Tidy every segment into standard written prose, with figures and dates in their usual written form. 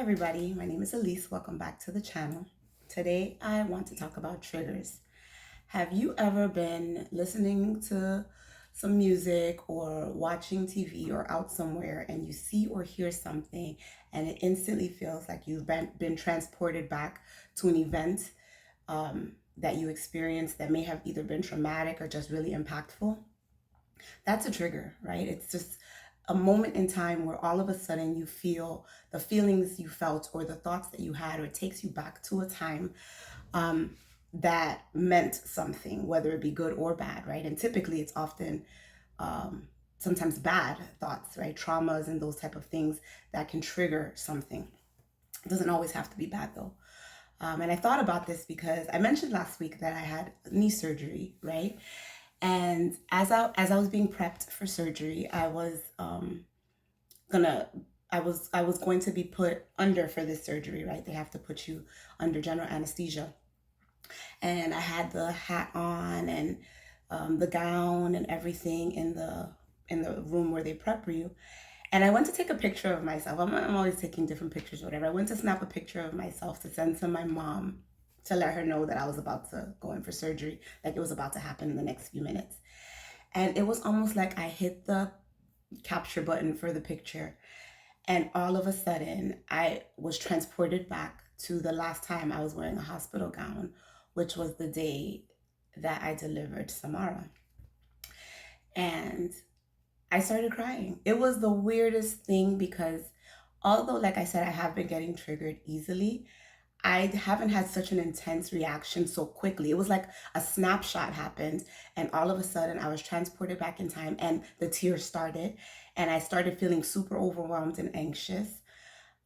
everybody, my name is Elise. Welcome back to the channel. Today I want to talk about triggers. Have you ever been listening to some music or watching TV or out somewhere and you see or hear something and it instantly feels like you've been transported back to an event that you experienced that may have either been traumatic or just really impactful? That's a trigger, right? It's just a moment in time where all of a sudden you feel the feelings you felt or the thoughts that you had, or it takes you back to a time that meant something, whether it be good or bad, right? And typically it's often sometimes bad thoughts, right? Traumas and those type of things that can trigger something. It doesn't always have to be bad though. And I thought about this because I mentioned last week that I had knee surgery, right? And as I was being prepped for surgery, gonna I was going to be put under for this surgery, right? They have to put you under general anesthesia. And I had the hat on and the gown and everything in the room where they prep you. And I went to take a picture of myself. I'm always taking different pictures, whatever. I went to snap a picture of myself to send to my mom to let her know that I was about to go in for surgery, like it was about to happen in the next few minutes. And it was almost like I hit the capture button for the picture. And all of a sudden, I was transported back to the last time I was wearing a hospital gown, which was the day that I delivered Samara. And I started crying. It was the weirdest thing because although, like I said, I have been getting triggered easily, I haven't had such an intense reaction so quickly. It was like a snapshot happened, and all of a sudden I was transported back in time, and the tears started, and I started feeling super overwhelmed and anxious.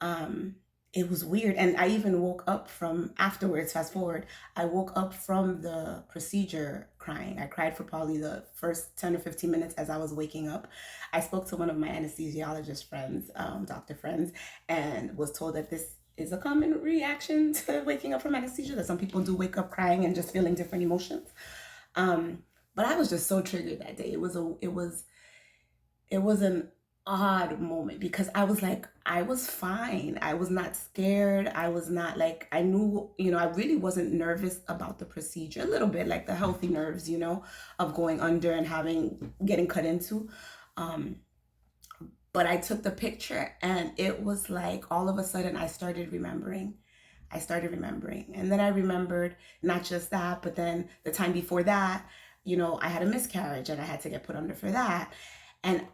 Um, it was weird, and I even woke up from afterwards. Fast forward, I woke up from the procedure crying. I cried for probably the first 10 or 15 minutes as I was waking up. I spoke to one of my anesthesiologist friends, doctor friends, and was told that this is a common reaction to waking up from anesthesia, that some people do wake up crying and just feeling different emotions. But I was just so triggered that day. It was an odd moment because I was like, I was fine. I was not scared. I was not like, I knew, I really wasn't nervous about the procedure, a little bit like the healthy nerves, of going under and getting cut into. Um, but I took the picture and it was like all of a sudden I started remembering. And then I remembered not just that, but then the time before that, I had a miscarriage and I had to get put under for that. And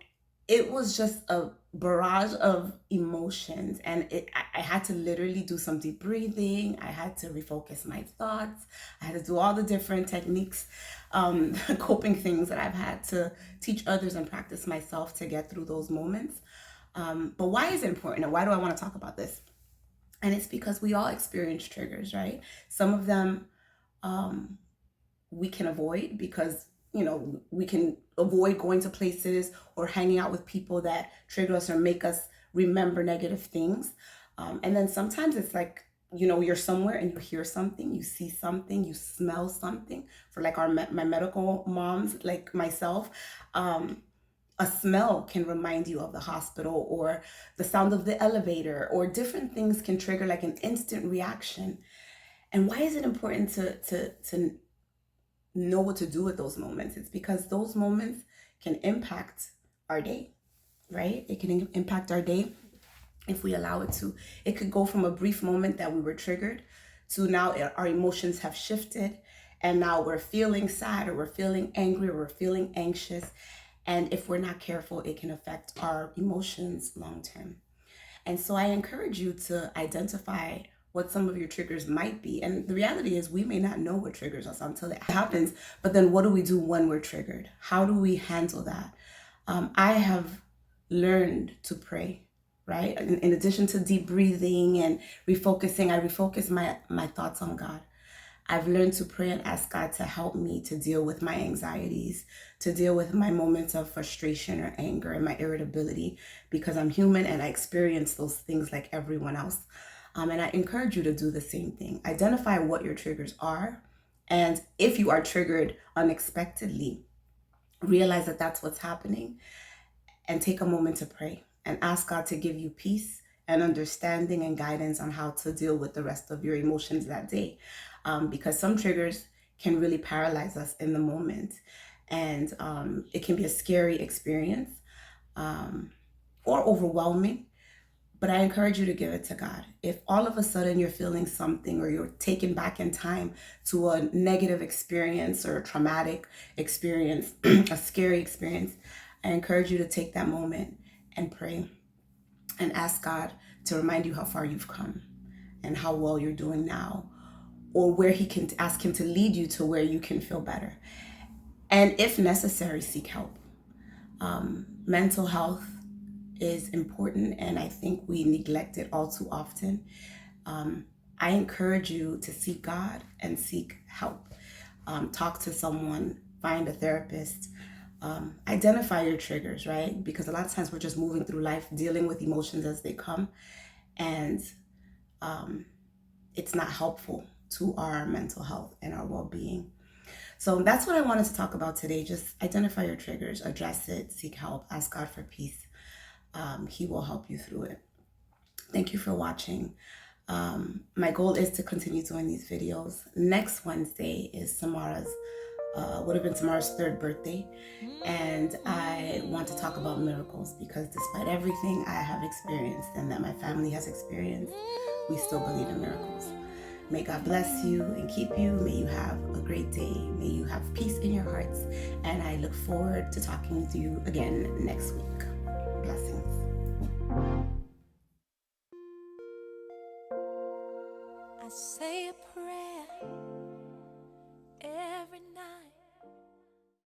it was just a barrage of emotions, and I had to literally do some deep breathing. I had to refocus my thoughts. I had to do all the different techniques, coping things that I've had to teach others and practice myself to get through those moments. But why is it important, and why do I want to talk about this? And it's because we all experience triggers, right? Some of them we can avoid because we can avoid going to places or hanging out with people that trigger us or make us remember negative things. And then sometimes it's like, you're somewhere and you hear something, you see something, you smell something. For like my medical moms, like myself, a smell can remind you of the hospital, or the sound of the elevator, or different things can trigger like an instant reaction. And why is it important to know what to do with those moments? It's because those moments can impact our day, right? It can impact our day if we allow it to. It could go from a brief moment that we were triggered to now our emotions have shifted, and now we're feeling sad, or we're feeling angry, or we're feeling anxious. And if we're not careful, it can affect our emotions long term. And so I encourage you to identify what some of your triggers might be. And the reality is we may not know what triggers us until it happens. But then what do we do when we're triggered? How do we handle that? I have learned to pray, right? In addition to deep breathing and refocusing, I refocus my thoughts on God. I've learned to pray and ask God to help me to deal with my anxieties, to deal with my moments of frustration or anger and my irritability, because I'm human and I experience those things like everyone else. And I encourage you to do the same thing. Identify what your triggers are. And if you are triggered unexpectedly, realize that that's what's happening, and take a moment to pray and ask God to give you peace and understanding and guidance on how to deal with the rest of your emotions that day. Because some triggers can really paralyze us in the moment. And it can be a scary experience or overwhelming. But I encourage you to give it to God. If all of a sudden you're feeling something or you're taken back in time to a negative experience or a traumatic experience, a scary experience, I encourage you to take that moment and pray and ask God to remind you how far you've come and how well you're doing now, or where He can ask Him to lead you to where you can feel better. And if necessary, seek help. Mental health is important, and I think we neglect it all too often. I encourage you to seek God and seek help. Talk to someone, find a therapist, identify your triggers, right? Because a lot of times we're just moving through life dealing with emotions as they come, and it's not helpful to our mental health and our well-being. So that's what I wanted to talk about today. Just identify your triggers, address it, seek help, ask God for peace. He will help you through it. Thank you for watching. My goal is to continue doing these videos. Next Wednesday is Samara's, would have been Samara's 3rd birthday. And I want to talk about miracles, because despite everything I have experienced and that my family has experienced, we still believe in miracles. May God bless you and keep you. May you have a great day. May you have peace in your hearts. And I look forward to talking to you again next week.